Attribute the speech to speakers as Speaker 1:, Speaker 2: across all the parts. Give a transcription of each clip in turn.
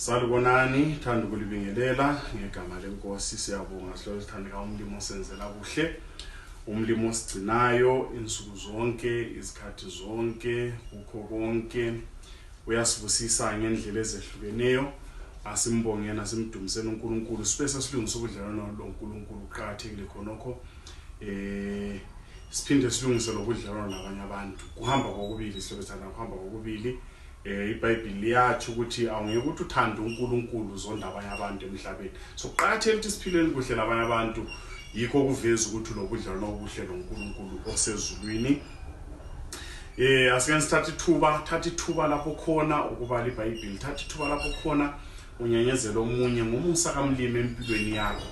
Speaker 1: Salubonani, thanda ukulibingelela ngegama lenkosi. Siyabonga sihlalo sithandeka umlimo osenzela kuhle, umlimo osigcinayo insuku zonke, izikhathi zonke, ukho konke. Uyasibusisa ngendlela ezehlukeneyo. Asimbongena simdumiseni uNkulunkulu. Sibese silungisa ubudlelwano noNkulunkulu uqhakathekile khonokho. Siphinde silungise lobudlelwano nabanye abantu. Kuhamba kokubili sihlelo sithanda kuhamba kokubili. iBhayibheli liyathi ukuthi awungeke ukuthi uthande uNkulunkulu uzonda abanye abantu emhlabeni. So qhathele ukuthi siphileni kuhle labanye abantu, yikho kuveza ukuthi unobudlelwano obuhle noNkulunkulu osezulwini. Asike sithathe ithuba lapho khona ukubala iBhayibheli, thatha ithuba lapho khona unyenyezela omunye ngomusa kamlimi empilweni yakho.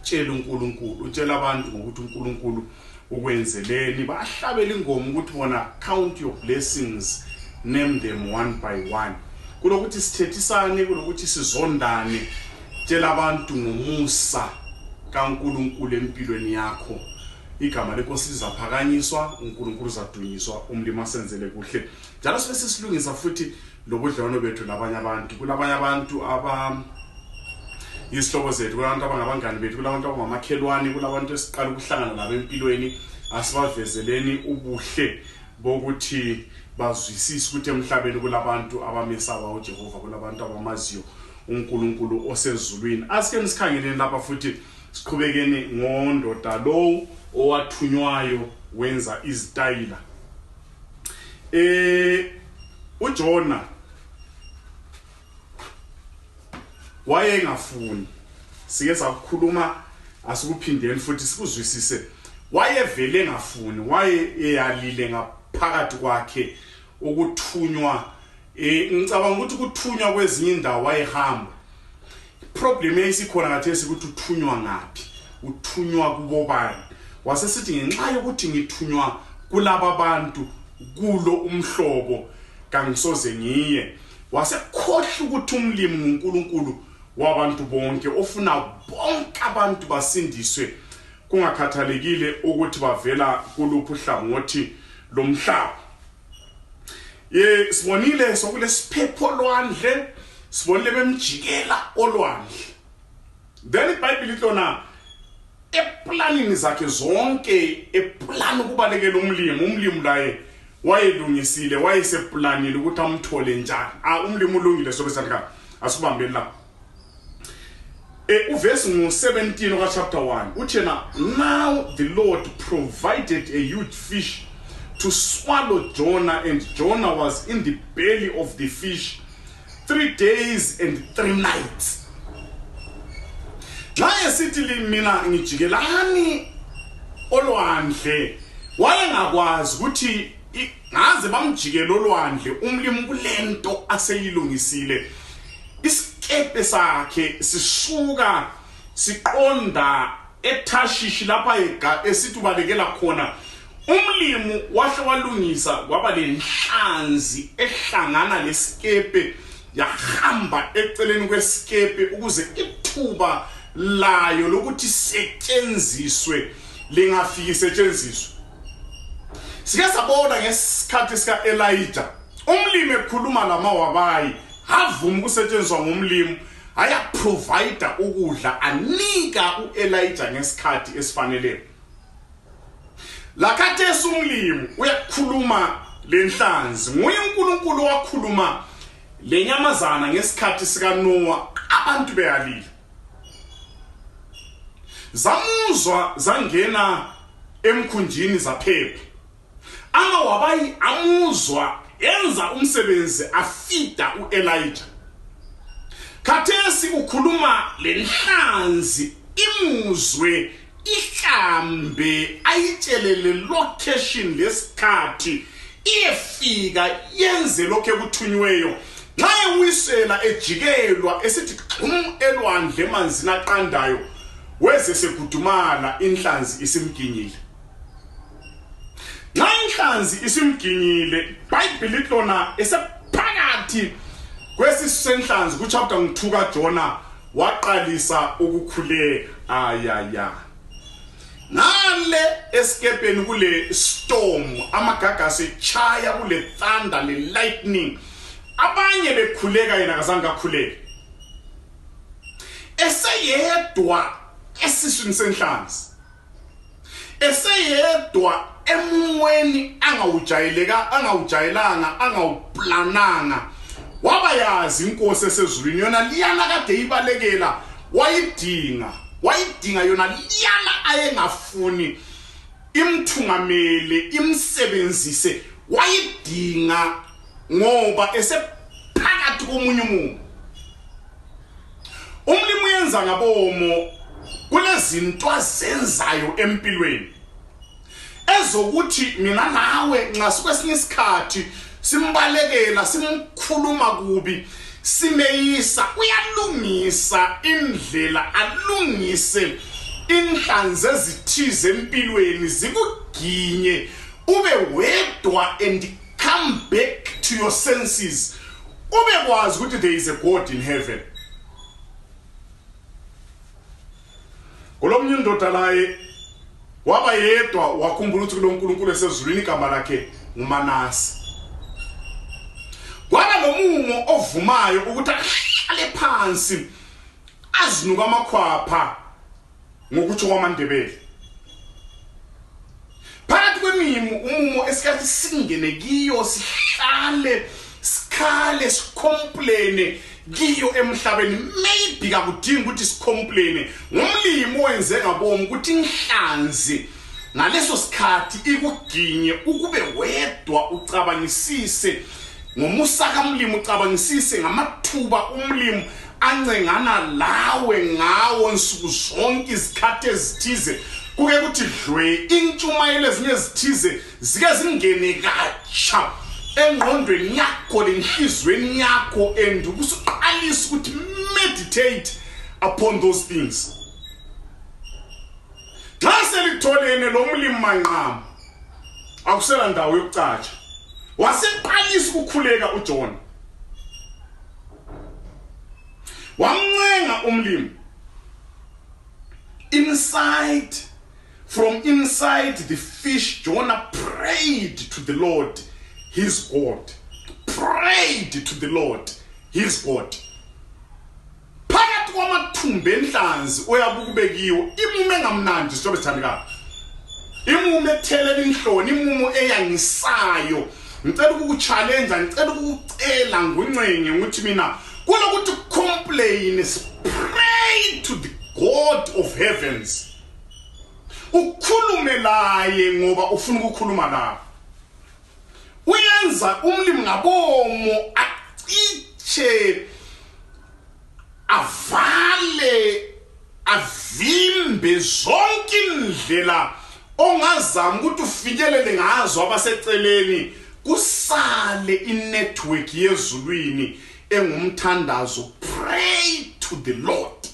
Speaker 1: Tshela uNkulunkulu, utshela abantu ngokuthi uNkulunkulu ukwenzeleni, bahlabela ingoma ukuthi bona count your blessings, name them one by one. Kulokuthi sithethisane, kulokuthi sizondane, tshela abantu ngomusa kaNkulunkulu empilweni yakho. Igama lenkosi lizaphakanyiswa, uNkulunkulu uzadunyiswa, umlimo asenzele kuhle. Njalo sibe sisilungisa futhi lobudlelwano bethu nabanye abantu. Kulabanye abantu isihlobo zethu, kulabantu abangabangani bethu, kulabantu abangamakhelwane, kulabantu esiqala ukuhlangana nabo empilweni. Asibavezeleni ubuhle bokuthi bazwisise ukuthi emhlabeni kulabantu abamesaba uJehova, kulabantu abamaziyo uNkulunkulu osezulwini. Asike nisikhangeleni lapha futhi siqhubekeni ngondoda lo owathunywayo wenza izitayila. uJona wayengafuni, sike sakukhuluma asikuphindeni futhi sikuzwisise. Wayevele ngafuni, eyalile ngaphakathi kwakhe ukuthunywa. Ngicabanga ukuthi ukuthunywa kwezinye indawo wayehamba. Problem eyisikhona ngathi ukuthi uthunywa ngaphi, uthunywa kubobani. Wasesithi ngenxa yokuthi ngithunywa kulaba abantu kulo umhlobo kangisoze ngiye. Wasekhohla ukuthi umlimi nguNkulunkulu wabantu bonke, ofuna bonke abantu basindiswe, kungakhathalekile ukuthi bavela kuluphi uhlangothi lomhlaba. Sibonile sokule siphepho olwandle, sibonile bemjikela olwandle. Then iBhayibheli lona eplanini zakhe zonke, eplan ukubalekela umlimi laye wayelungisile, wayeseplanile ukuthi amthole njani. Umlimi ulungile sobesandla asibambeni la. Uverse 17 of chapter 1 uthi na, now the Lord provided a huge fish to swallow Jonah, and Jonah was in the belly of the fish 3 days and 3 nights. Naye sithi mina ngijikelani olwandle, wayengakwazi ukuthi ngaze bamjikela olwandle umlimi kulento aseyilungisile. Isikepe sakhe sisuka siqonda eTashish lapha esithi ubalekela khona. Umlimi wahle walungisa kwaba lenhlanzi ehlangana lesikepe yahamba eceleni kwesikepe ukuze ithuba layo lokuthi setshenziswe lingafiki setshenziswe. Sike sabona ngesikhathi sika Elijah, umlimi ekhuluma lamawabayi, havuma ukusetshenziswa ngumlimi, aya provide ukudla, anika uElijah ngesikhathi esifaneleyo. Lakathesi umlimi uyakhuluma lenhlanzi, nguye uNkulunkulu wakhuluma lenyamazana ngesikhathi sika Noah, abantu beyalila. Zamuzwa zangena emkhunjini zaphepha. Amawabayi amuzwa enza umsebenzi afida uElijah. Khathesi ukhuluma lenhlanzi imuzwe ihlambe ayitshelele location lesikhathi iyefika yenze lokho ekuthunyweyo. Nxa uyisela ejikelwa esithi elwandle emanzini aqandayo, weze sekudumala inhlanzi isimginyile. Nxa inhlanzi isimginyile, iBhayibheli lona esephakathi kwesisu senhlanzi kuchapter 2 kaJona waqalisa ukukhuleka. Nale esikepeni kule storm, amagagasi echaya kule thunder le lightning, abanye bekhuleka yena kazange akhuleke. eseyedwa esiswini senhlanzi, eseyedwa emweni angawujayelanga angawuplananga, waba yazi inkosi esezulwini yona liyana kade ibalekela wayidinga yona liyana ayengafuni imthungamele imsebenzise, wayidinga ngoba esephakathi komunye umuntu. Umlimi uyenza ngabomo kulezinto azenzayo empilweni ezokuthi mina nawe nxa sikwesinye isikhathi simbalekela simkhuluma kubi simeyisa, uyalungisa indlela, alungise inhlanzi ezithize empilweni zikuginye ube wedwa and come back to your senses, ube kwazi ukuthi there is a God in heaven. Kolomnye indoda laye waba yedwa wakhumbula ukuthi kuloNkulunkulu esezulwini igama lakhe nguManase. Kwaba nomumo ovumayo ukuthi ahlale phansi azinuka amakhwapha ngokuthi kwaMandebele. Phakathi kwemimo umumo esikathi singene kiyo sihlale sikhale sicomplain kiyo emhlabeni, maybe kakudingi ukuthi sicomplain ngomlimi owenze ngabomo ukuthi inhlanzi ngaleso sikhathi ikuginye ukube wedwa ucabangisise ngomusa kamlimi, ucabangisise ngamathuba umlimi ancengana lawe ngawo nsuku zonke izikhathi ezithize, kuke kuthi dlwe intshumayelo ezinye ezithize zike zingene katsha engqondweni yakho lenhlizweni yakho and ukusuqalisa ukuthi meditate upon those things. Xa selitholene lo mlimi manqama akusela ndawo yokucatsha, waseqalisa ukukhuleka uJona, wamncenga umlimi from inside the fish. Jonah prayed to the Lord his God, prayed to the Lord his God. Phakathi kwamathumbu enhlanzi oyabuka ubekiwo imume engamnandi sijobe sithandikayo, imume ethelela inhloni, imume eyangisayo. Ngicela ukukuchallenge, ngicela ukukucela nguncenge ukuthi mina kulokuthi complain, pray to the God of heavens, ukhulume laye ngoba ufuna ukukhuluma nawe. Uyenza umlimi ngabomo aciche avale avimbe zonke indlela ongazama ukuthi ufikelele ngazo abaseceleni, kusale inetwork yezulwini engumthandazo. Pray to the Lord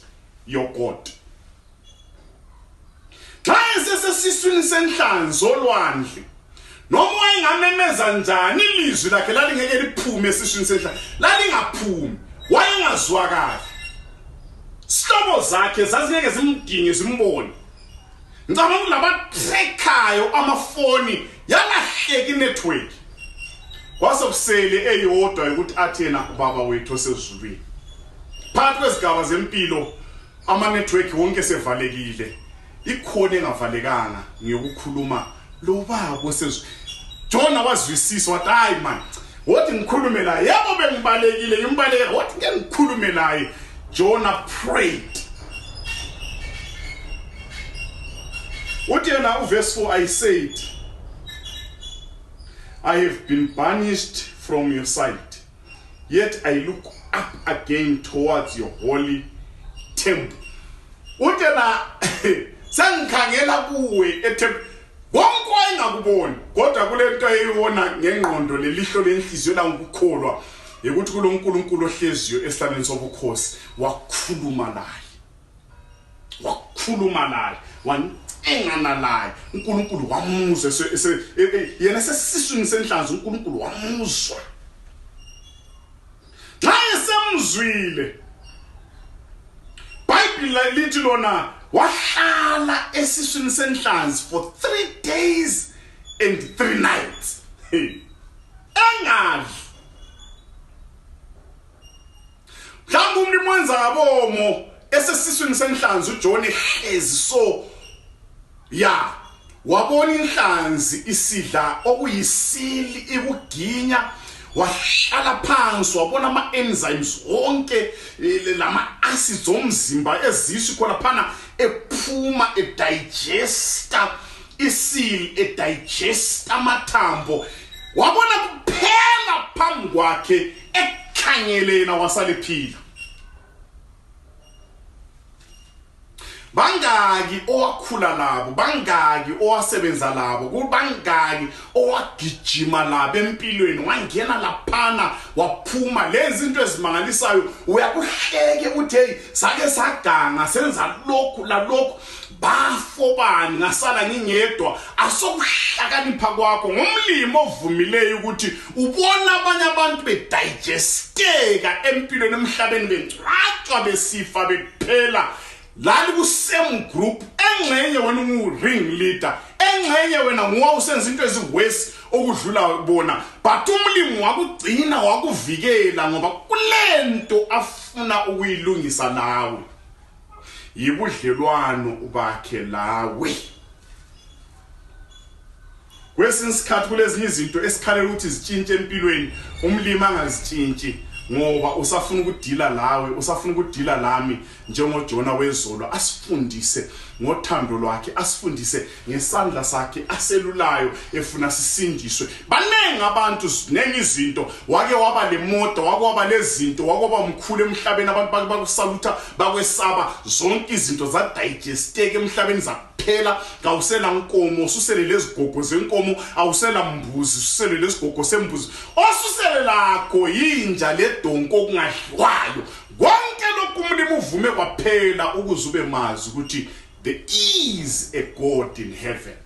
Speaker 1: your God. Xa esesiswini senhlanzi olwandle noma wayengamemeza njani ilizwi lakhe lalingeke liphume esiswini senhlanzi, lalingaphumi, wayengazwakali, sihlobo zakhe zazingeke zimdinge zimbone. Ngicabanga kulabathekayo amafoni yalahleka inetwork, kwasokusele eyodwa ukuthi athi yena ubaba wethu osezulwini. Phakathi kwezigaba zempilo ama-network wonke sevalekile, ikhona engavalekanga ngiyokukhuluma lo baba osezulwini. Jona wazwisisa wathi hayi man, wathi ngikhulume laye, yebo bengibalekile ngimbaleke, wathi ngeke ngikhulume laye. Jona prayed. Uthi yena uverse 4, I said, I have been banished from your sight, yet I look up again towards your holy temple. Uthi yena sengikhangela kuwe eThempelini, konke wayengakuboni kodwa kule nto eyibona ngengqondo lelihlo lenhliziyo langukukholwa ukuthi kulo uNkulunkulu ohleziyo esihlalweni sobukhosi wakhuluma laye, wancenga laye. uNkulunkulu wamuzwa yena sesiswini senhlanzi, uNkulunkulu wamuzwa. Xa esemzwile, iBhayibheli lithi lona wahlala esiswini senhlanzi for 3 days and 3 nights. Engadli. Mhlawumbe umlimi wenza ngabomo esesiswini senhlanzi uJona ehlezi so ya wabona inhlanzi isidla okuyisili ikuginya wahlala phansi wabona ama-enzymes wonke lama-acids omzimba ezisho khona phana ephuma edigesta isili edigesta amathambo wabona kuphela phambi kwakhe ekhangelena wasale phila. Bangaki owakhula labo, bangaki owasebenza labo, kubangaki owagijima labo empilweni wangena laphana waphuma lezi zinto ezimangalisayo uyakuhleke uthi hey sake saganga senza lokhu la lokhu bafobani ngasala ngingedwa asokuhlakanipha kwakho ngomlimo ovumileyo ukuthi ubona abanye abantu bedigesteka empilweni emhlabeni bengcwatshwa besifa bephela lali ku same group engcenye wena ungu-ring leader engcenye wena nguwawusenza into eziwesi okudlula bona but umlimi wakugcina wakuvikela ngoba kulento afuna ukuyilungisa nawe yibudlelwano bakhe lawe. Kwesinye isikhathi kulezinye izinto esikhalela ukuthi zitshintshe empilweni umlimi angazitshintshi ngoba usafuna ukudila lawe usafuna ukudila lami njengoJona wezolo asifundise ngothando lwakhe asifundise ngesandla sakhe aselulayo efuna sisindiswe. Banengi abantu zinengi izinto wake waba lemoto wake waba lezinto wake waba umkhulu emhlabeni abantu bakusalutha bakwesaba zonke izinto za digesteke emhlabeni zaphela kawusela inkomo ususele lezigogo zenkomo awusela mbuzi ususele lezigogo sembuzi osusele lakho yinja ledonko okungadliwayo konke lokhu umlimi uvume kwaphela ukuze ube mazi ukuthi there is a God in heaven.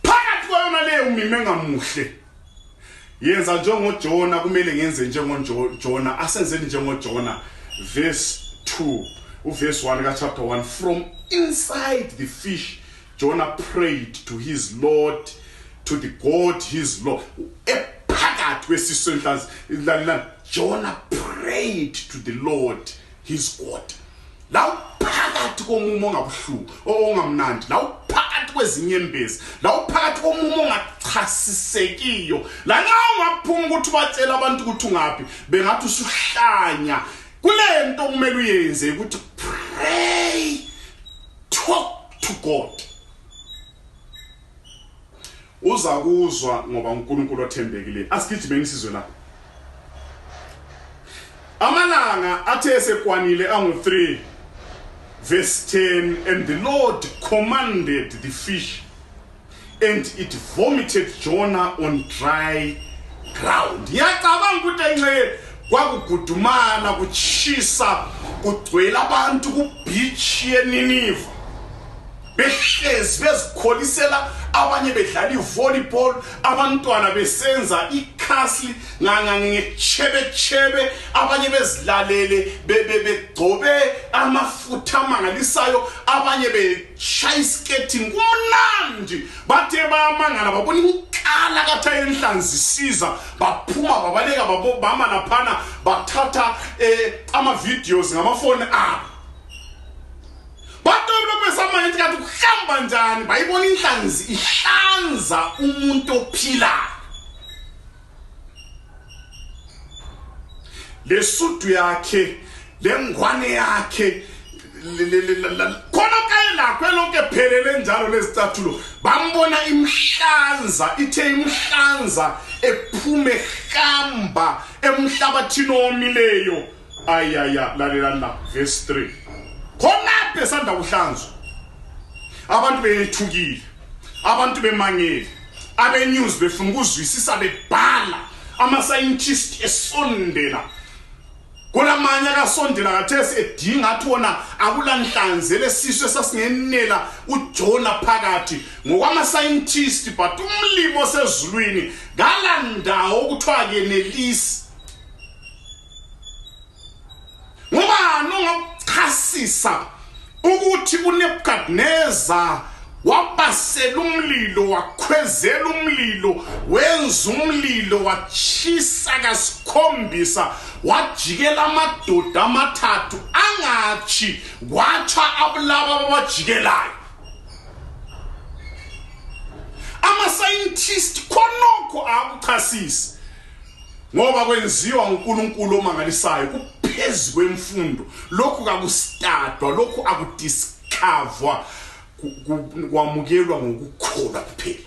Speaker 1: Phakathi kwayona leyo umlimi engamuhle yenza njengoJona kumele ngenze njengoJona asenzeni njengoJona verse 2 verse 1 ka chapter 1 from inside the fish Jonah prayed to his Lord to the God his Lord. Ephakathi kwesisu senhlanzi Jonah prayed to the Lord his God. La phakathi komumo ongabuhlungu ongamnandi la phakathi kwezinyembezi la phakathi komumo ongachasisekiyo la nxa ungaphuma ukuthi batshela abantu ukuthi ungaphi bengathi usuhlanya kulento kumele uyenze ukuthi pray, talk to God. Uzakuzwa ngoba uNkulunkulu othembekile asigijime ngisizwe la amalanga athe sekwanile angu-3 verse 10 and the Lord commanded the fish and it vomited Jonah on dry ground. Yacabanga ukuthi enxe kwakugudumala kuchisa kugcwele abantu ku beach yeNiniva behlezi bezikholisela abanye bedlala ivolleyball abantwana besenza ikhasi ngechebe abanye bezilalele begcobe amafutha amangalisayo abanye beshaya skating kumnandi bathe bayamangala babona inkala katha enhlanzi siza baphuma babaleka baboma laphana bathatha ama videos ngamafoni abo besama into kathi kuhamba njani bayibona inhlanzi ihlanza umuntu ophila lesudu yakhe lengwane yakhe khona kayela kwelonke phelele njalo lezicathulo bambona imhlanza ithe imhlanza ephume hamba emhlabathini omileyo ayaya lalela verse 3 khona besanda kuhlanzwa abantu bethukile abantu bemangele abe news befuna ukuzwisisa bebhala ama scientists esondela kulamanye akasondela kathesi edinga athi wona akulanhlanze lesiso esasingenela uJona phakathi ngokwama scientists but umlimo osezulwini ngalandawo ukuthiwa kenelisi ngoba nongachasisa ukuthi uNebukadnezar wabasela umlilo, wakhwezela umlilo, wenza umlilo, wachisa kasikhombisa, wajikela amadoda amathathu angathi kwatsha abulaba abajikelayo. Ama-scientist khonokho akuchasisi ngoba kwenziwa uNkulunkulu omangalisayo kuphezulu kwemfundo. Lokhu kakustadwa, lokhu akudiscoverwa, kwamukelwa ngokukholwa kuphela.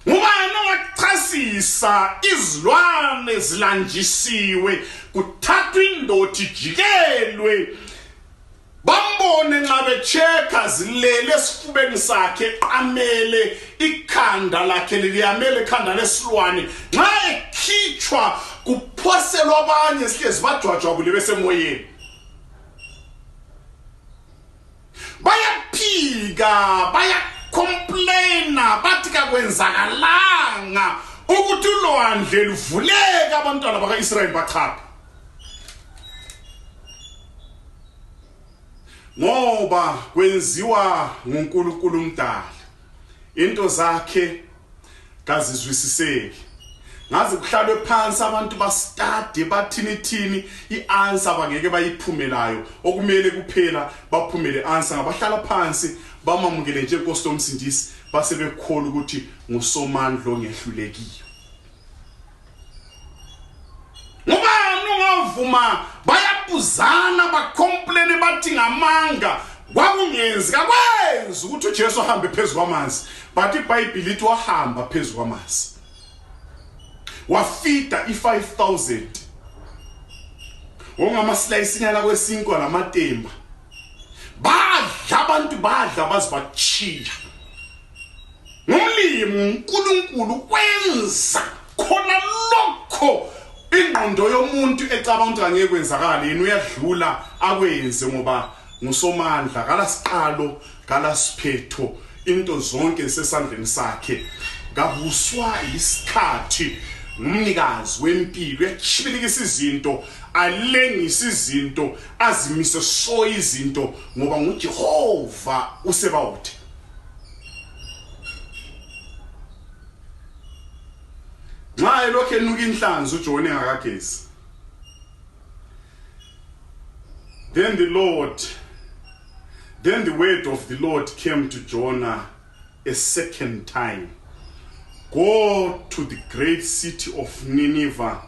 Speaker 1: Ngubani ongachasisa izilwane zilanjisiwe, kuthathwa indoda ijikelwe, bambone nxa becheka zilele esifubeni sakhe, qamele ikhanda lakhe liyamele ikhanda lesilwane, nxa ekhitshwa kuphoselwa abanye sihlezi bajwajwabule besemoyeni. Bayaphika, bayacomplaina, bathi kakwenzakalanga ukuthi ulwandle luvuleka abantwana baka-Israyeli bachapha. Ngoba kwenziwa nguNkulunkulu umdali, into zakhe kazizwisiseki. Ngaze kuhlalwe phansi abantu bastade bathini i-answer bangeke bayiphumelayo, okumele kuphela baphumele answer ngabahlala phansi bamamukele nje inkosi yomsindisi, base bekholwa ukuthi ngusomandla ongehlulekiyo. Ngubani ungavuma bayabuzana bacomplain bathi ngamanga kwakungenzi kakwenzi ukuthi uJesu ahambe phezulu kwamanzi, but iBhayibheli lithi wahamba phezulu kwamanzi, wafida i-5,000 ongamaslayisinyana kwesinkwa namatemba. Badla abantu, badla bazibachiya. Ngumlimi uNkulunkulu wenza khona lokho ingqondo yomuntu ecabanga ukuthi angeke kwenzakala, yena uyadlula akwenze ngoba ngusomandla, kalasiqalo kalasiphetho, into zonke sesandleni sakhe. Kabuswa isikhathi, umnikazi wempilo, uyachibilikisa izinto, alengisa izinto, azimise so izinto ngoba nguJehova usebawuthi. Nxa elokhu enuka inhlanzi uJona engakagezi, then the word of the Lord came to Jonah a second time. Go to the great city of Nineveh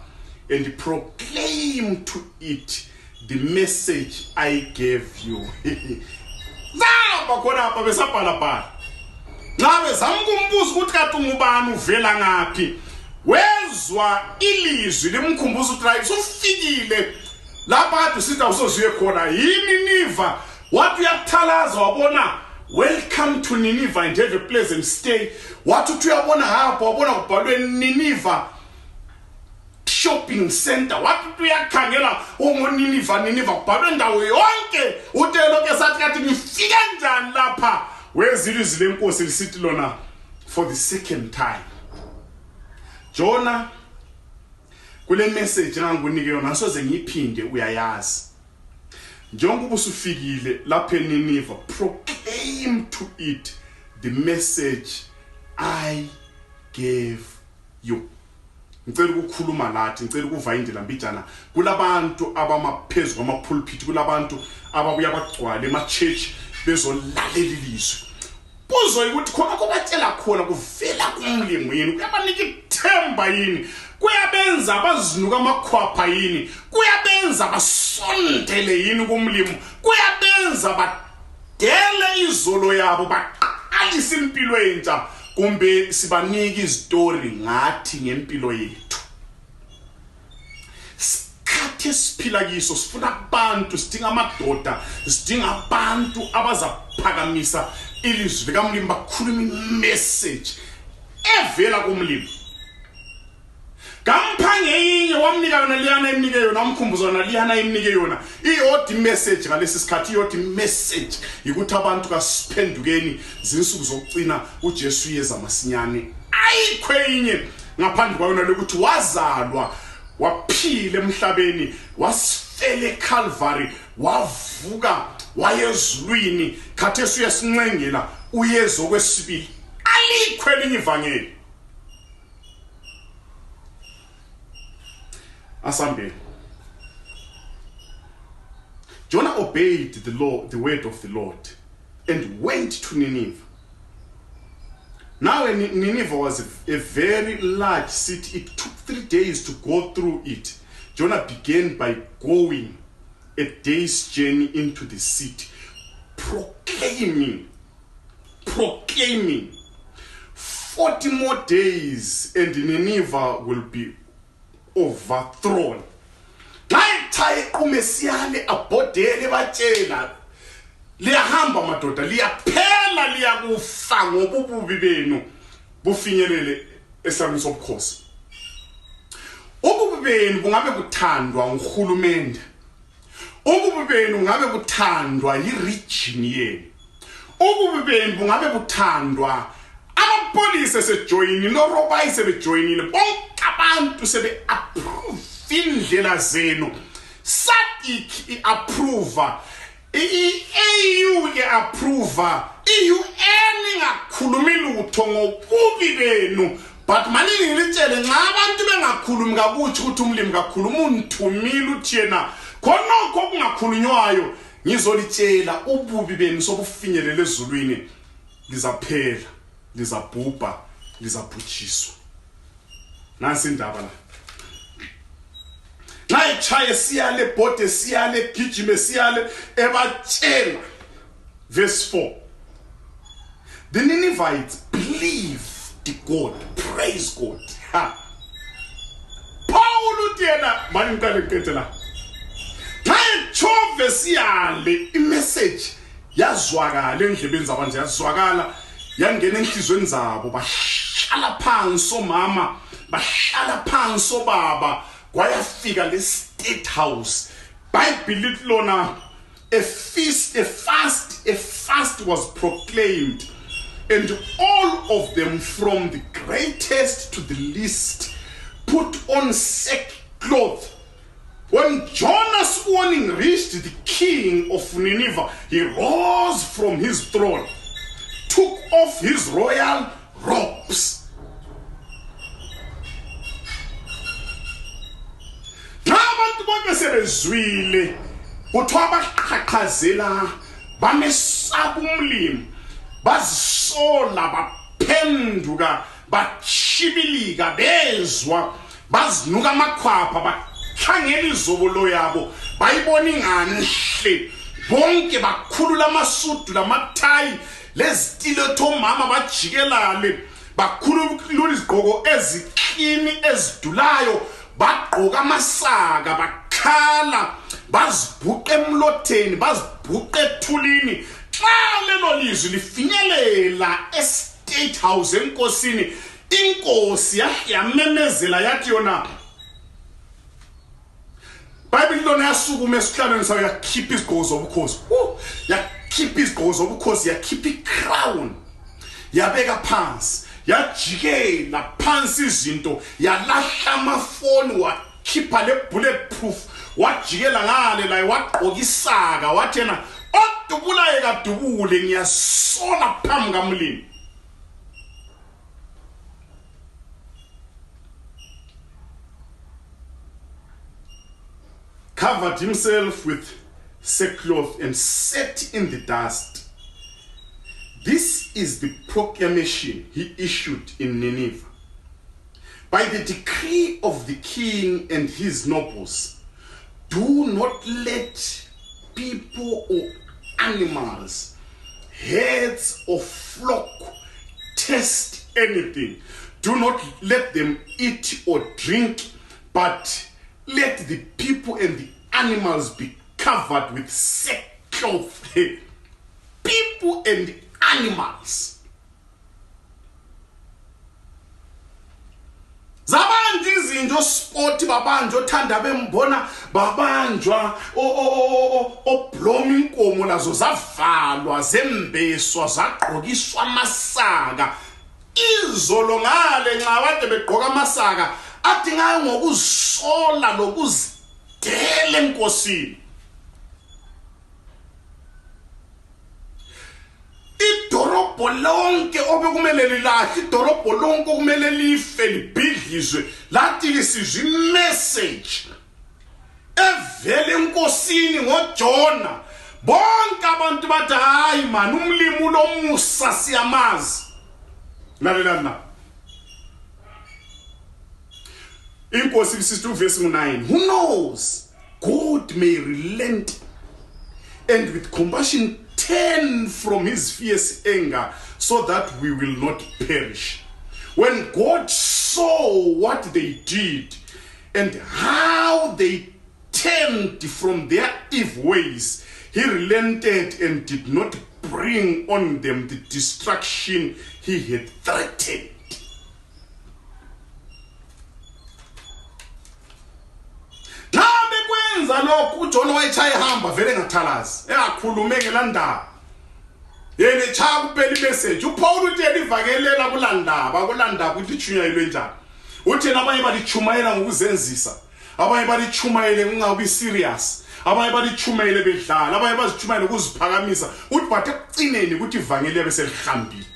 Speaker 1: and proclaim to it the message I gave you. Zaba khona apha besabhalabhala. Nxa bezamkumbuza ukuthi kanti ungubani uvela ngaphi, wezwa ilizwi limkhumbuza ukuthi usufikile lapha kade usithi awusozuye khona yiNineveh. Wathi uyathalaza wabona welcome to Nineveh and have a pleasant stay. Wathi uthi uyabona hapha wabona kubhalwe Nineveh shopping center. Wathi uthi uyakhangela Nineveh kubhalwe ndawo yonke. Utelo ke sathi kathi ngifike njani lapha, wezwa ilizwi lenkosi lisithi lona for the second time. Jonah, kule message ngangunike yona soze ngiyiphinde uyayazi. Njengoba usufikile lapha eNineveh, proclaim to it the message I gave you. Ngicela ukukhuluma lathi, ngicela ukuva indlela mbijana kulabantu abamaphezulu kwamapulpit, kulabantu ababuya bagcwala ema-church bezolalela ilizwi. Buzo ukuthi khona kobatshela khona kuvela kumlimi yini, kuyabanika ithemba yini, kuyabenza bazinuka amakhwapha yini, kuyabenza basondele yini kumlimi, kuyabenza badele izolo yabo baqalisa impilo entsha, kumbe sibanika izitori ngathi ngempilo yethu. Sikhathi siphila kiso sifuna abantu, sidinga amadoda, sidinga abantu abazaphakamisa ilizwi likamlimi, bakhuluma imessage evela kumlimi. Kamphange yinye wamnika yona liyana emnike yona, wamkhumbuza yona liyana emnike yona. Iyodwa message ngalesi sikhathi, iyodwa message ukuthi abantu kasiphendukeni, zinsuku zokugcina uJesu yeza masinyane. Ayikho yinye ngaphandle kwayona lokuthi wazalwa, waphila emhlabeni, wasifela eCalvary, wavuka wayezulwini, khathesi uyasincengela uyezo kwesibili alikho elinye ivangeli. Asambe. Jonah obeyed the word of the Lord and went to Nineveh. Now Nineveh was a very large city. It took 3 days to go through it. Jonah began by going a day's journey into the city, proclaiming 40 more days and Nineveh will be overthrown. Ngayichaye umesiyale abhodele batshela liyahamba madoda liyaphela liyakufa ngobububi benu bufinyelele esami sobukhosi. Ububi benu bungabe kuthandwa nguhulumende. Ububi benu ngabe kuthandwa yiregion yenu. Ububi benu bungabe kuthandwa amapolice sejoyini noRobai sebejoyinile bonke abantu sebe approve indlela zenu. SADC iapprove, iAU iapprove, iUN ingakhulumi lutho ngobubi benu. But manini ngilitshele nxa abantu bengakhulumi kakuthi ukuthi umlimi kakhuluma unthumile uthi yena khonokho kungakhulunywayo ngizolitshela ububi benu sobufinyelele ezulwini lizaphela, lizabhubha, lizabhujiswa. Nansi indaba la. Nayichaye siyale bhode siyale gijime siyale ebatshela. Verse 4. The Ninevites believed God. Praise God. Ha. Paul utiena mani ngale nkethe la. Nayechove siyale imessage yazwakala endlebeni zabantu yazwakala yangena enhlizweni zabo bahlala phansi omama bahlala phansi obaba kwayafika le state house Bible lithi lona a fast was proclaimed and all of them from the greatest to the least put on sackcloth. When Jonah's warning reached the king of Nineveh, he rose from his throne, took off his royal robes. Abantu bonke sebezwile kuthiwa baqhaqhazela bamesaba umlimi bazisola baphenduka bachibilika bezwa bazinuka amakhwapha bakhangela izobolo yabo bayibona inganhle bonke bakhulula amasudu lamathayi lezitiletho omama bajikelale bakhulula izigqoko eziklini ezidulayo bagqoka amasaka bakhala bazibhuqa emlotheni bazibhuqa ethulini. Xa lelo lizwi lifinyelela estate house enkosini inkosi yamemezela yathi yona Bible lona yasukuma esihlalweni sayo yakhipha izigqoko zobukhosi yakhipha izigqoko zobukhosi yakhipha icrown yabeka phansi yajikela phansi izinto yalahla amafoni wakhipha le bulletproof wajikela ngale la wagqoka isaka wathi yena odubulaye kadubule ngiyasola phambi kamlimi. Covered himself with sackcloth and sat in the dust. This is the proclamation he issued in Nineveh. By the decree of the king and his nobles, do not let people or animals, herds or flock taste anything. Do not let them eat or drink, but let the people and the animals be covered with sackcloth. People and animals. Zabantu izinto sport babantu othanda bembona babanjwa obloma inkomo lazo zavalwa zembeswa zagqokiswa amasaka. Izolo ngale nxa abantu begqoka amasaka athi ngayo ngokuzisola lokuzidela enkosini. Idolo idorobho lonke obekumele lilahle, idorobho lonke okumele life libhidlizwe, lathi sizwe imessage evele enkosini ngoJona. Bonke abantu bathi hayi man, umlimi lomusa siyamazi. Lalelana. Inkosi 62 verse 9. Who knows? God may relent and with compassion turn from his fierce anger so that we will not perish. When God saw what they did and how they turned from their evil ways, he relented and did not bring on them the destruction he had threatened. Bekwenza lokho uJona wayechaya ihamba vele ngathalazi engakhulume ngelandaba yena echaya kuphela imessage. uPaul uthi elivakelela kulandaba ukuthi lichunyayelwe njani. Uthi abanye balichumayela ngokuzenzisa, abanye balichumayele ngokungabi serious, abanye balichumayele bedlala, abanye bazichumayele ukuziphakamisa. Uthi bathe ekucineni ukuthi ivangeli beselihambile.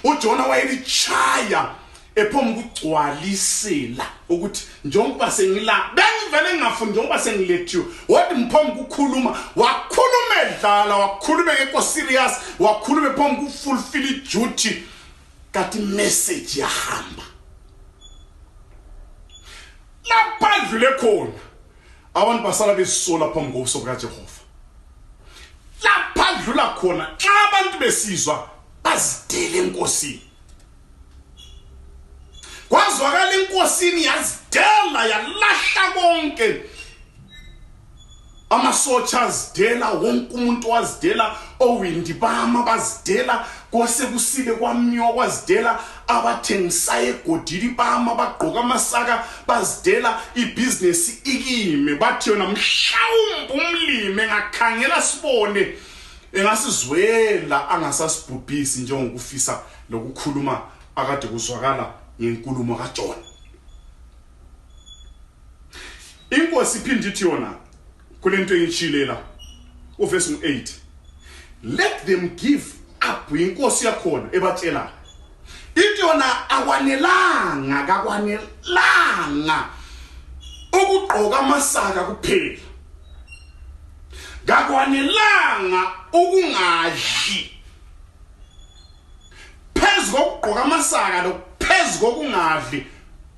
Speaker 1: uJona wayelichaya ephomu ukugcwalisela ukuthi njengoba sengila bengivele ngingafuni njengoba sengilethiwe wathi mphomu ukukhuluma wakhuluma edlala, wakhuluma ngekho serious, wakhuluma ephomu ukufulfill duty, kanti message yahamba. Lapha dlule khona abantu basala besola phambi kobuso bukaJehova. Lapha dlula khona xa abantu besizwa bazidele enkosini. Kwazwakala inkosini yazidela yalahla konke. Ama-soldiers dela, wonke umuntu wazidela, owindi bama bazidela, kosekusile kwamnyo kwazidela, abathengisayo egodini bama bagqoka amasaka bazidela, ibhizinesi ikime. Bathi yona mhlawumbe umlimi engakhangela sibone engasizwela angasasibhubhisi njengokufisa lokukhuluma akade kuzwakala ngenkulumo kaJona. Inkosi iphinde ithi yona kulento engichilela uverse 8, let them give up. Inkosi yakhona ebatshela ithi yona akwanelanga ukugqoka amasaka kuphela, kakwanelanga ukungadli phezu kokugqoka amasaka phezu kokungadli.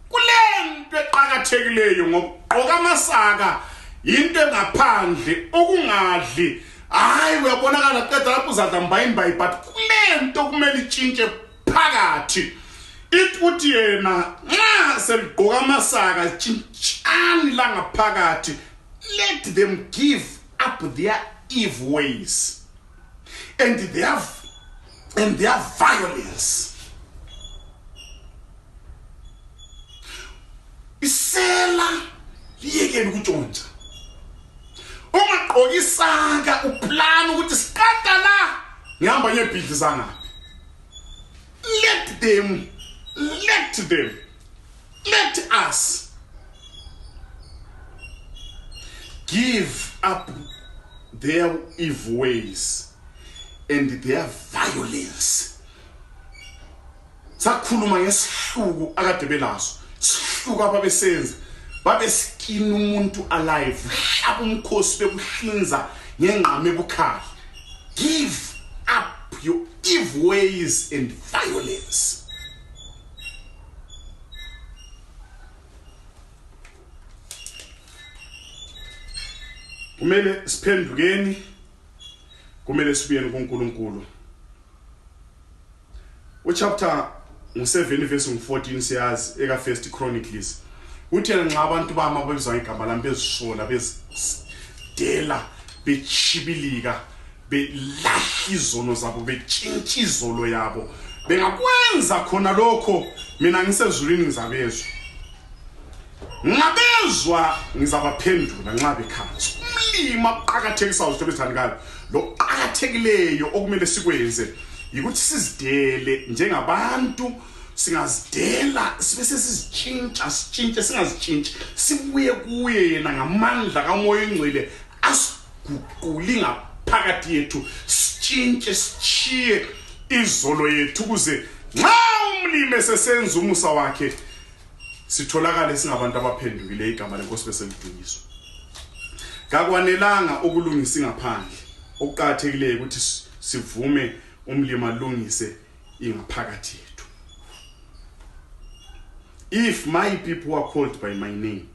Speaker 1: Kulento eqhakathekileyo ngokugqoka amasaka into engaphandle ukungadli. Hayi uyabonakala qeda lapho uzadla mbayimbayi, but kulento kumele itshintshe phakathi. Ithi yena nxa seligqoka amasaka tshintshani la ngaphakathi, let them give up their evil ways and their violence. Isela liyekeni ukutshontsha. Ungagqoki isaka uplan ukuthi siqada la ngihamba ngebhidli zangapi. Let us give up their evil ways and their violence. Sakhuluma ngesihluku akade belaso, sihluku ababesenza, babesikini umuntu alive, hlaba umkhosi bekuhlinza ngengqama ebukhali. Give up your evil ways and violence. Kumele siphendukeni, kumele sibuyeni kuNkulunkulu. Chapter 7 verse 14 siyazi eka First Chronicles uthi nxa abantu bama babizwa igama lami bezisola bezidela bechibilika belahla izono zabo betshintsha izolo yabo bengakwenza khona lokho mina ngisezulwini ngizabezwa ngizabaphendula nxa bekhathi. Umlimi aqhakathekisa uzinto bezithandikayo lo qhakathekileyo okumele sikwenze yikuthi sizidele njengabantu, singazidela sibe sesizitshintsha singazitshintsha sibuye kuye yena ngamandla kaMoya Engcwele asiguquli ngaphakathi yethu, sitshintshe sichiye izolo yethu kuze nxa umlimi esesenza umusa wakhe sitholakale singabantu abaphendukileyo igama lenkosi bese lidunyiswa. Kakwanelanga ukulungisa ingaphandle, okuqhakathekileyo ukuthi sivume umlimi alungise ingaphakathi yethu. If my people who are called by my name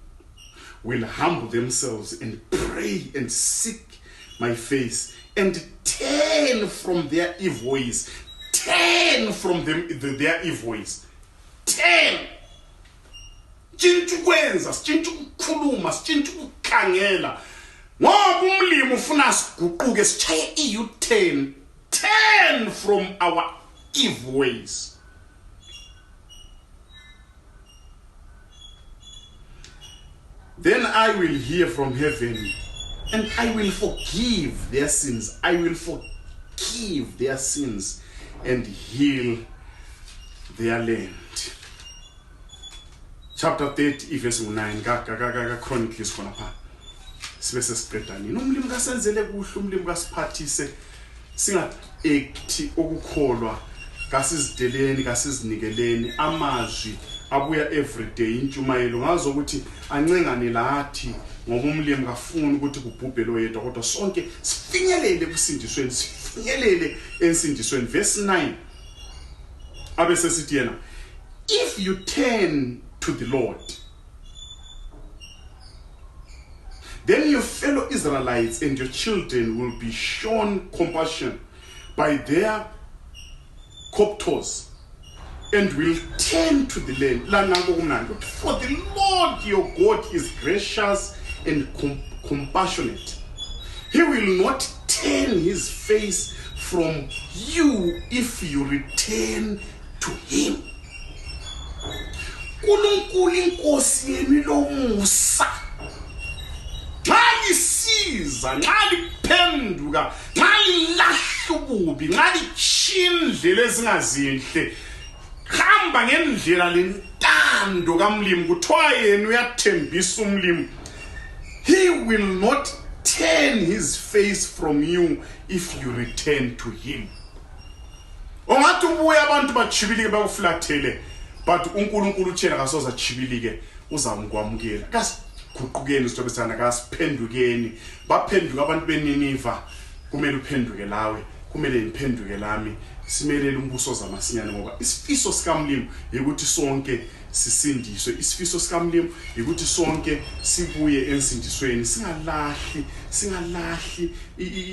Speaker 1: will humble themselves and pray and seek my face and turn from their evil ways, turn from their evil ways, turn. Sitshintshe ukwenza, sitshintshe ukukhuluma, sitshintshe ukukhangela. Ngoba umlimi ufuna siguquke sichaye i-U-turn, turn from our evil ways. Then I will hear from heaven and I will forgive their sins. I will forgive their sins and heal their land. Chapter 30 verse 9 ka Chronicles khona pha. Sibe sesiqedani. Umlimi kasenzele kuhle, umlimi kasiphathise singa act okukholwa kasizideleni kasizinikeleni amazwi abuya everyday intshumayelo ngazo ukuthi ancengane lathi ngoba umlimi kafuni ukuthi kubhubhe lo yedwa kodwa sonke sifinyelele kusindisweni, sifinyelele ensindisweni. Verse 9 abese sithi yena, if you turn to the Lord, then your fellow Israelites and your children will be shown compassion by their captors and will turn to the land. For the Lord your God is gracious and compassionate. He will not turn his face from you if you return to him. uNkulunkulu inkosi yenu lomusa nxa lisiza, nxa liphenduka, nxa lilahla ububi, nxa litshindlela ezingazinhle, hamba ngendlela lentando kamlimi, kuthiwa yena uyathembisa umlimi. He will not turn his face from you if you return to him. Ongathi ubuye abantu bachibilike bakuflathele, but uNkulunkulu utshela kasoza achibilike uzamkwamukela. Kasiguqukeni sitobesana, kasiphendukeni. Baphenduka abantu beNiniva, kumele uphenduke lawe, kumele niphenduke lami. Simelele umbuso zamasinyane ngoba isifiso sikamlimi ukuthi sonke sisindiswe. Isifiso sikamlimi ukuthi sonke sibuye ensindisweni, singalahli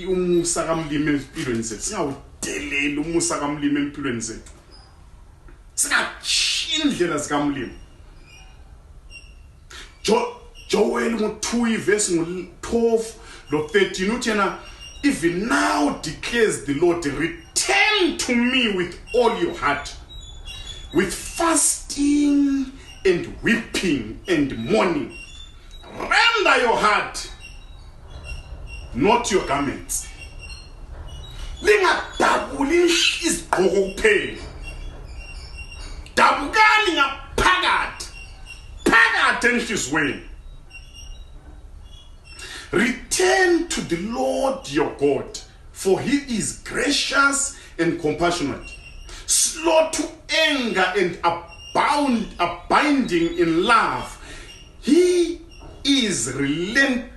Speaker 1: umusa kamlimi empilweni zethu, singawudeleli umusa kamlimi empilweni zethu, singachindlela zikamlimi. Joel 2 verse 12 lo 13 uthi yena, even now declares the Lord, return to me with all your heart, with fasting and weeping and mourning. Render your heart, not your garments. Lingadabuli izigqoko kuphela. Dabukani ngaphakathi enhlizweni. Return to the Lord your God, for he is gracious and compassionate, slow to anger and abounding in love. He is relentless.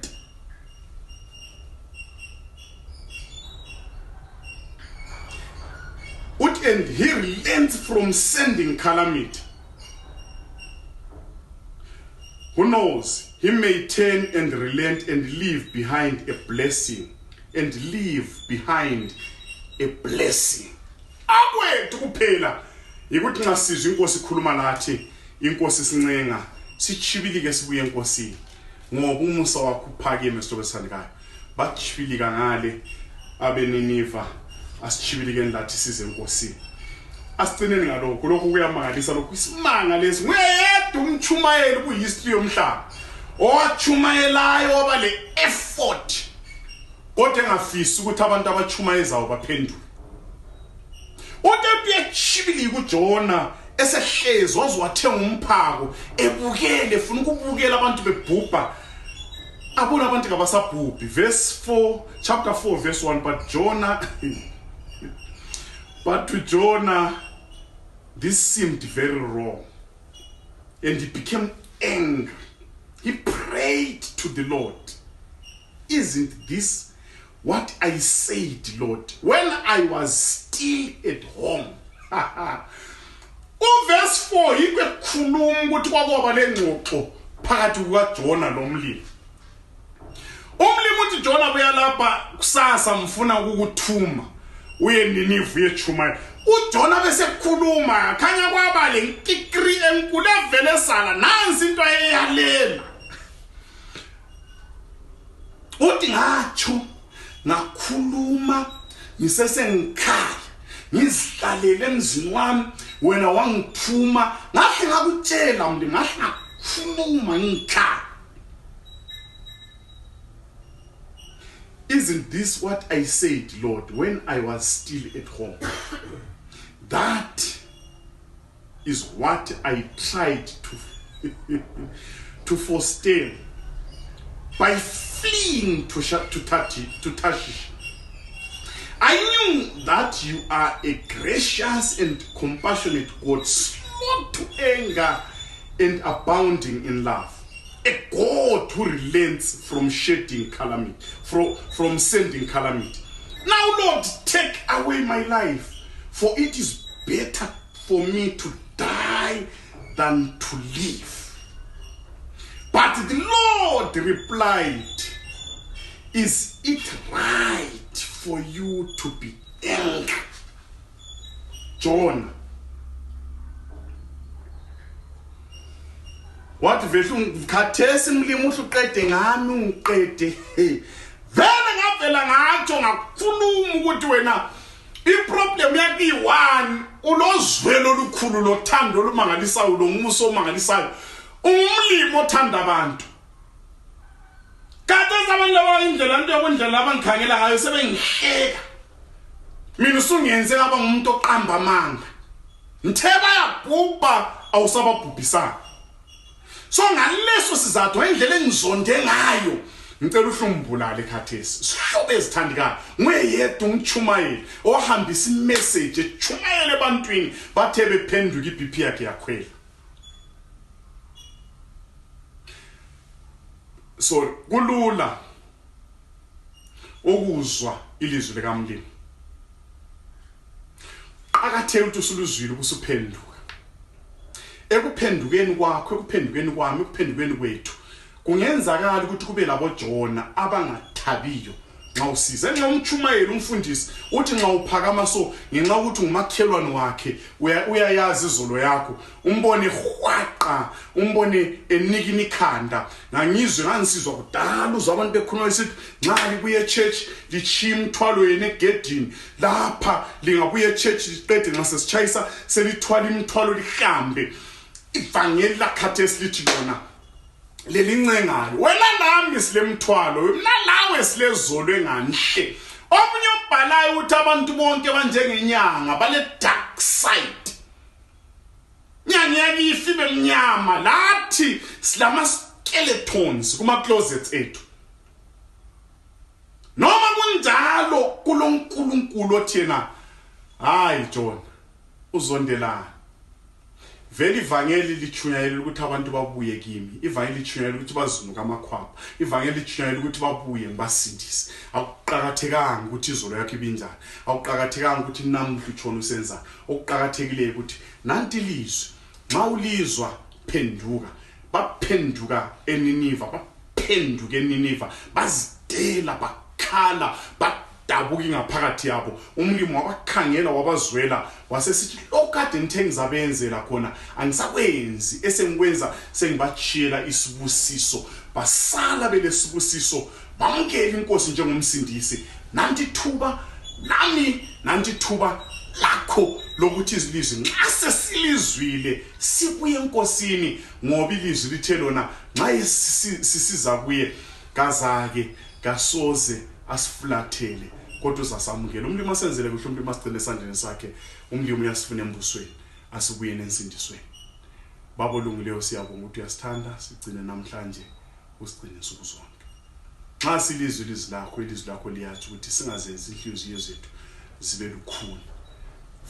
Speaker 1: And he relents from sending calamity. Who knows? He may turn and relent and leave behind a blessing. And leave behind a blessing. Akwethu kuphela yikuthi nxa sizwe inkosi ikhuluma nathi, inkosi sincenga, sichibilike sibuye enkosini. Ngoba umusa wakho uphakeme sitobesandikayo. Bachibilika ngale abeNiniva, asichibilike lathi size enkosini. Asicineni ngalokho, lokho kuyamangalisa, lokho isimanga lesi. Nguyedwa umchumayeli kuhistory yomhlaba owachumayelayo waba le effort kodwa engafisi ukuthi abantu abachumayezayo baphenduke. Uthi uyachibilika uJona esehlezi wazwathenga umphako ebukele, funa ukubukela abantu bebhubha. Abona abantu kabasabhubhi. Verse 4, chapter 4 verse 1, but Jonah But to Jonah, this seemed very wrong. And he became angry. He prayed to the Lord. Isn't this what I said, Lord, when I was still at home? Verse 4, ikukhuluma ukuthi kwakuba lengxoxo phakathi kukaJona nomlimi. Umlimi uthi Jona buya lapha kusasa mfuna ukukuthuma uye Ninive uyechumayela. UJona bese kukhuluma khanya kwaba lenkikri enkulu evele sala nansi into eyalela. Uthi ngatsho ngakhuluma ngisesengikhaya ngizihlalele emzini wami wena wangithuma ngahle ngakutshela mli ngahle ngakhuluma ngikhaya. Isn't this what I said, Lord, when I was still at home? That is what I tried to forestall by fleeing to Tarshish. I knew that you are a gracious and compassionate God, slow to anger and abounding in love. A God who relents from shedding calamity, from sending calamity. Now, Lord, take away my life, for it is better for me to die than to live. But the Lord replied, is it right for you to be angry? Jonah. What vele khathesi mlimi usuqede ngami ungiqede. Vele ngavela ngatsho ngakhuluma ukuthi wena iproblem yakho i1 ulozwelo olukhulu lothando olumangalisayo lomuso omangalisayo. Umlimi othanda abantu. Kade abantu laba indlela into yokundlela abangikhangela ngayo sebengihleka. Mina usungenze ngaba ngumuntu oqamba amanga. Ngitheba yabhuba awusababhubhisana. So ngaleso sizathu indlela engizonde ngayo ngicela uhlumbulale khathesi sihlobo ezithandikayo nguyedwa ungichumayela ohambisa imessage echumayela ebantwini bathe bephenduka iBP yakhe yakhwela. So kulula ukuzwa ilizwi likaMlimi. Akathela ukuthi usuluzwile ubusuphenduka. Ekuphendukeni kwakho, ekuphendukeni kwami, ekuphendukeni kwethu kungenzakala ukuthi kube labo Jona abangathabiyo nxa usiza nxa umchumayela umfundisi uthi nxa uphakama so ngenxa ukuthi ngumakhelwane wakhe uyayazi izolo yakho umbone hwaqa umbone enikini ikhanda ngangizwe nganisizwa kudala uzwa abantu bekhuluma isithi nxa libuye church lichiya imthwalo yene egedini lapha lingabuye church liqede nxa sesichayisa selithwala imthwalo lihambe. Ivangeli lakhathesi lithi lona lelincengayo wena nami silemthwalo mina lawe silezolo enganihle. Omunye ubhalayo ukuthi abantu bonke banjengenyanga bale dark side. Nyanga yakifi bemnyama lathi silama skeletons kuma closets ethu. Noma kunjalo kulonkulunkulu othena hayi John uzondelana. Vele ivangeli lichunyayela ukuthi abantu babuye kimi. Ivangeli lichunyayela ukuthi bazinuka amakhwapha. Ivangeli lichunyayela ukuthi babuye ngibasindise. Akuqhakathekanga ukuthi izolo yakho ibinjani. Akuqhakathekanga ukuthi namuhla utshona usenzani. Okuqhakathekileyo ukuthi nanti ilizwi nxa ulizwa phenduka. Baphenduka eNiniva, baphenduka eNiniva, bazidela bakhala, dabuki ngaphakathi yabo. Umlimi wabakhangela wabazwela wasesithi lokade ngithe ngizabenzela khona angisakwenzi esengikwenza sengibachiyela isibusiso basala belesibusiso bamkela inkosi njengomsindisi. Nanti thuba nami nanti thuba lakho lokuthi izilizwi nxa sesilizwile sibuye enkosini ngoba ilizwi lithe lona nxa sisiza kuye kazake kasoze asifulathele kodwa uzasamukela. Umlimi asenzele kuhle umlimi asigcine esandleni sakhe. Umlimi uyasifuna embusweni asibuye nensindisweni. Baba olungileyo siyabonga ukuthi uyasithanda sigcine namhlanje usigcine insuku zonke. Nxa silizwi ilizwi lakho liyathi ukuthi singazenzi inhliziyo zethu zibe lukhuni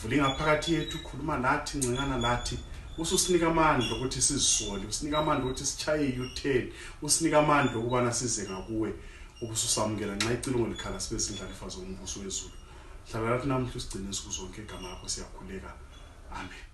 Speaker 1: vula ingaphakathi yethu, khuluma nathi, ncengana nathi, ususinika amandla ukuthi sizisole, usinika amandla ukuthi sichaye i-U10, usinika amandla ukubana size ngakuwe, ubususamukela nxa icilongo likhala sibe sindlalifa zombuso wezulu. Hlala nathi namhla usigcine insuku zonke, igama lakho siyakhuleka. Amen.